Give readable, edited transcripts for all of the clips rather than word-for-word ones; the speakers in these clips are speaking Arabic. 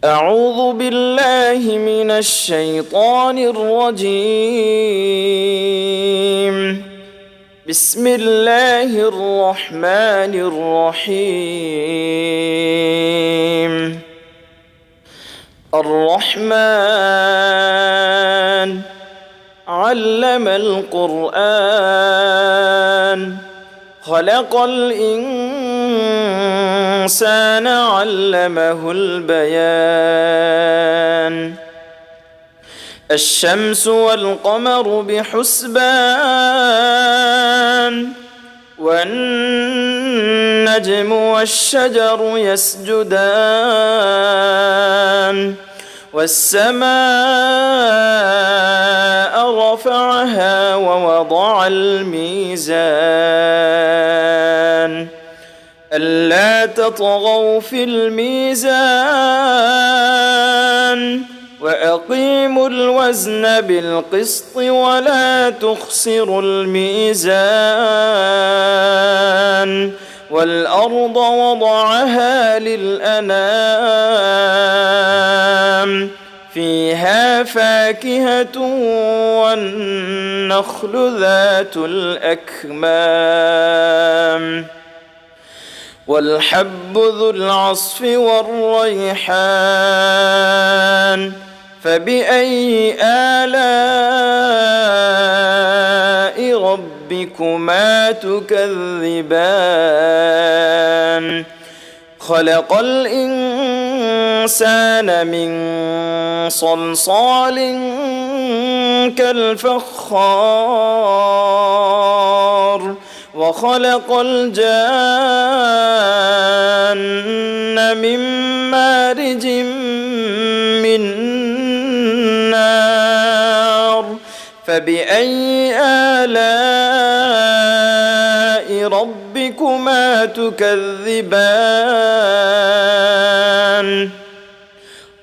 أعوذ بالله من الشيطان الرجيم. بسم الله الرحمن الرحيم. الرحمن علم القرآن خلق الإنسان علمه البيان. الشمس والقمر بحسبان والنجم والشجر يسجدان والسماء رفعها ووضع الميزان ألا تطغوا في الميزان وأقيموا الوزن بالقسط ولا تخسروا الميزان والأرض وضعها للأنام فيها فاكهة والنخل ذات الأكمام والحب ذو العصف والريحان فبأي آلاء ربكما تكذبان خلق الإنسان من صلصال كالفخار وخلق الجان من مارج من نار فبأي آلاء ربكما تكذبان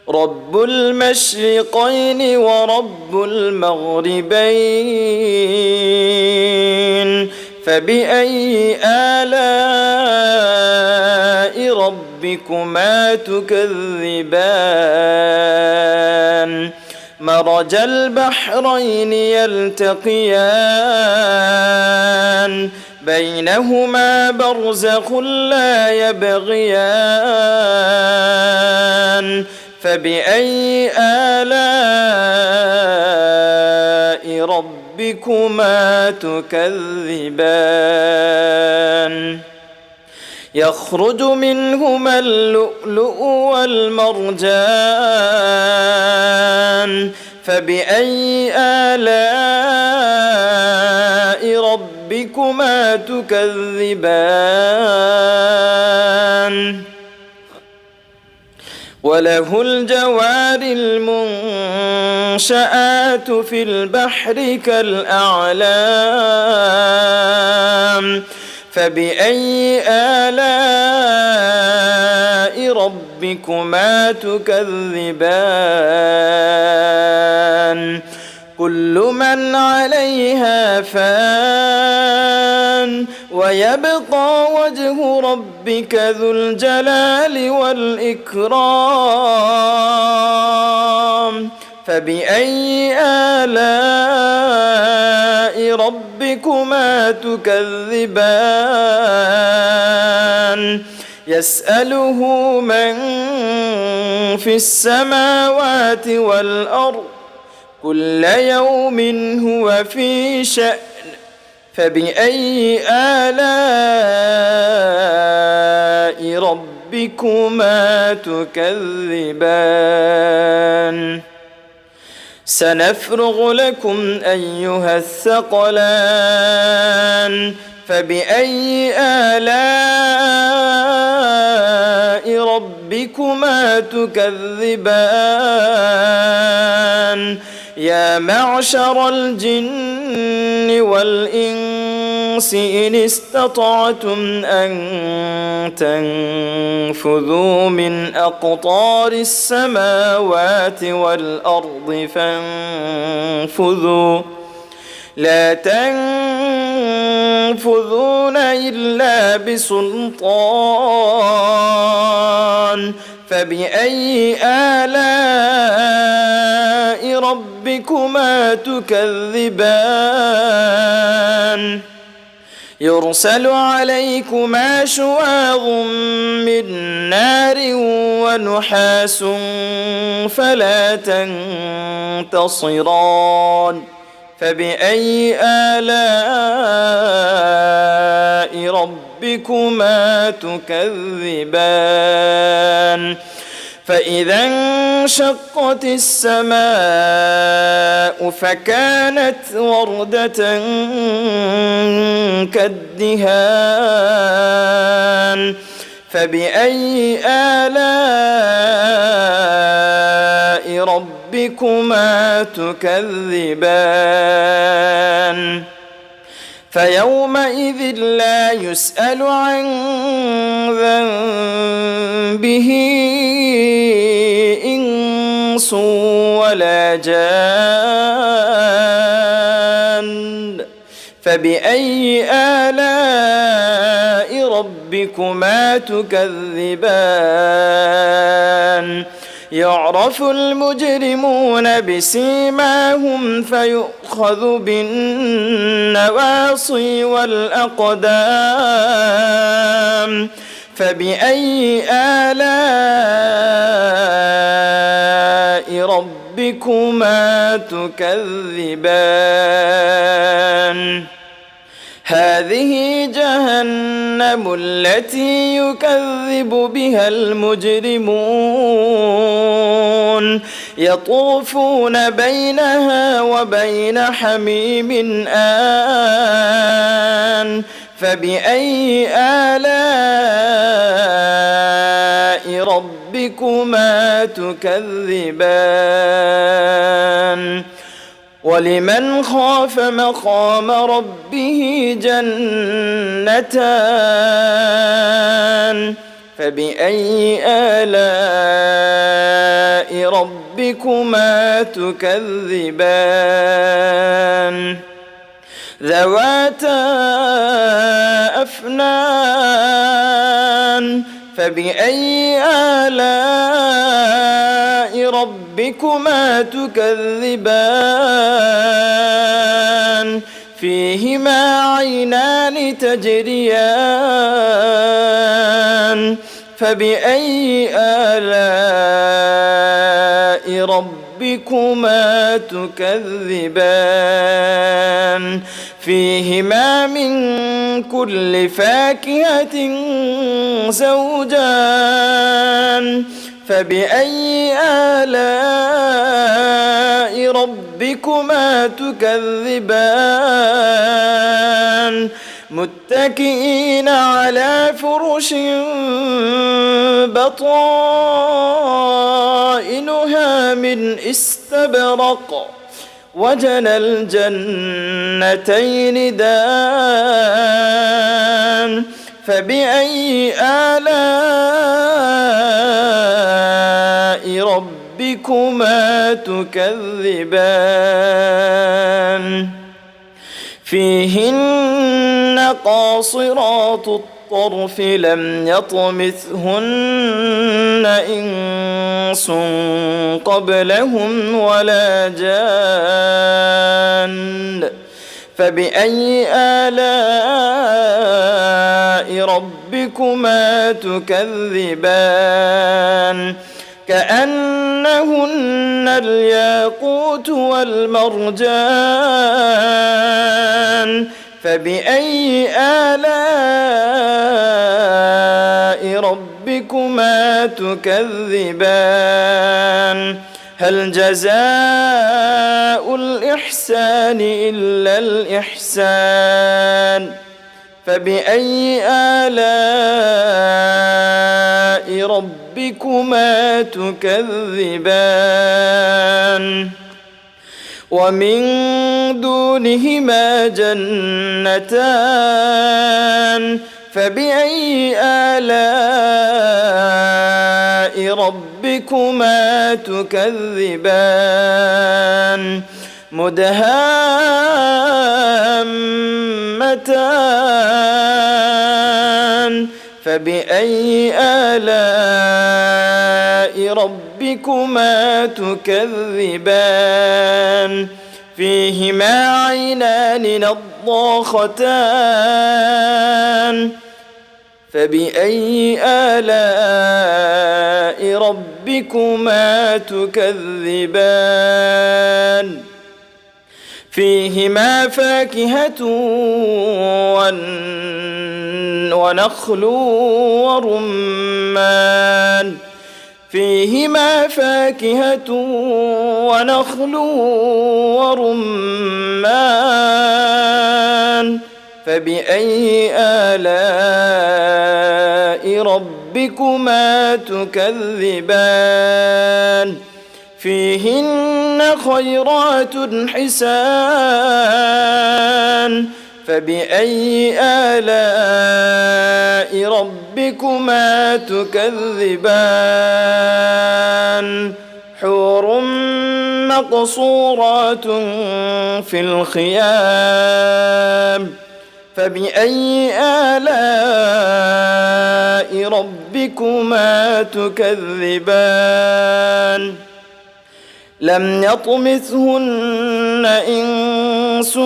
رب المشرقين ورب المغربين فبأي آلاء ربكما تكذبان مرج البحرين يلتقيان بينهما برزخ لا يبغيان فبأي آلاء ربكما تكذبان يخرج منهما اللؤلؤ والمرجان فبأي آلاء ربكما تكذبان وله الجوار المنشآت في البحر كالأعلام فبأي آلاء ربكما تكذبان كل من عليها فان ويبقى وجه ربك ذو الجلال والإكرام فبأي آلاء ربكما تكذبان يسأله من في السماوات والأرض كل يوم هو في شأن فبأي آلاء ربكما تكذبان سنفرغ لكم أيها الثقلان فبأي آلاء ربكما تكذبان يا معشر الجن والإنس إن استطعتم أن تنفذوا من أقطار السماوات والأرض فانفذوا لا تنفذون إلا بسلطان فبأي آلاء ربكما تكذبان يرسل عليكما شواظ من نار ونحاس فلا تنتصران فبأي آلاء ربكما تكذبان فإذا انشقت السماء فكانت وردة كالدهان فبأي آلاء ربكما تكذبان فيومئذ لا يسأل عن ذنبه إنس ولا جان فبأي آلاء ربكما تكذبان يعرف المجرمون بسيماهم فيؤخذ بالنواصي والأقدام فبأي آلاء ربكما تكذبان هذه جهنم التي يكذب بها المجرمون يطوفون بينها وبين حميم آن فبأي آلاء ربكما تكذبان ولمن خاف مقام ربه جنتان فبأي آلاء ربكما تكذبان ذواتا أفنان فبأي آلاء ربكما تكذبان فيهما عينان تجريان فبأي آلاء ربكما تكذبان فيهما من كل فاكهة زوجان فبأي آلاء ربكما تكذبان متكئين على فرش بطائنها من استبرق وجنى الجنتين دان فبأي آلاء ربكما تكذبان فيهن قاصرات الطرف لم يطمثهن إنس قبلهم ولا جان فبأي آلاء ربكما تكذبان كأنهن الياقوت والمرجان فبأي آلاء ربكما تكذبان هل جزاء الإحسان إلا الإحسان فبأي آلاء ربكما تكذبان ومن دونهما جنتان فبأي آلاء ربكما تكذبان مدهامتان فبأي آلاء ربكما تكذبان فيهما عينان نضاختان فبأي آلاء ربكما تكذبان فيهما فاكهة ونخل ورمان فيهما فاكهة ونخل ورمان فبأي آلاء ربكما تكذبان فيهن خيرات حسان فبأي آلاء ربكما تكذبان حور مقصورات في الخيام فبأي آلاء ربكما تكذبان لم يطمثهن إنس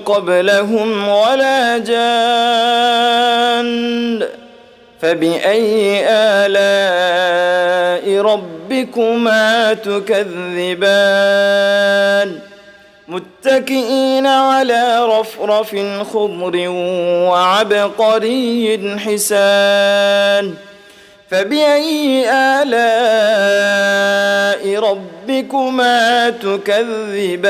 قبلهم ولا جان فبأي آلاء ربكما تكذبان متكئين على رفرف خضر وعبقري حسان فبأي آلاء ربكما تكذبان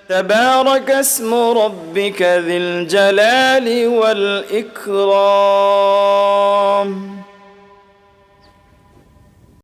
تبارك اسم ربك ذي الجلال والإكرام